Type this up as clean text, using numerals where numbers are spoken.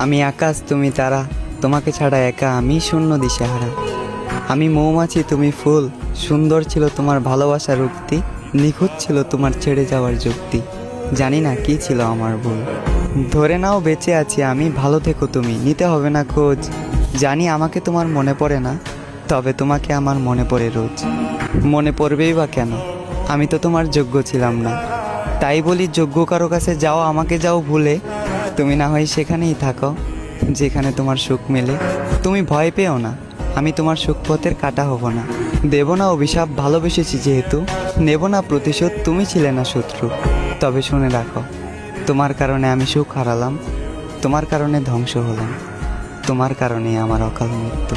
আমি আকাশ তুমি তারা, তোমাকে ছাড়া একা আমি শূন্য দিশেহারা। আমি মৌমাছি তুমি ফুল, সুন্দর ছিল তোমার ভালোবাসার উক্তি, নিখুঁত ছিল তোমার ছেড়ে যাওয়ার যুক্তি। জানি না কি ছিল আমার ভুল। ধরে নাও বেঁচে আছি আমি, ভালো থেকো তুমি, নিতে হবে না খোঁজ। জানি আমাকে তোমার মনে পড়ে না, তবে তোমাকে আমার মনে পড়ে রোজ। মনে পড়বেই বা কেন, আমি তো তোমার যোগ্য ছিলাম না। তাই বলি যোগ্য কারো কাছে যাও, আমাকে যাও ভুলে। তুমি না হয় সেখানেই থাকো যেখানে তোমার সুখ মেলে। তুমি ভয় পেও না, আমি তোমার সুখপথের কাটা হব না। দেব না অভিশাপ ভালোবেসেছি যেহেতু, নেব না প্রতিশোধ, তুমি ছিলে না শত্রু। তবে শুনে রাখো, তোমার কারণে আমি সুখ হারালাম, তোমার কারণে ধ্বংস হলাম, তোমার কারণে আমার অকাল মৃত্যু।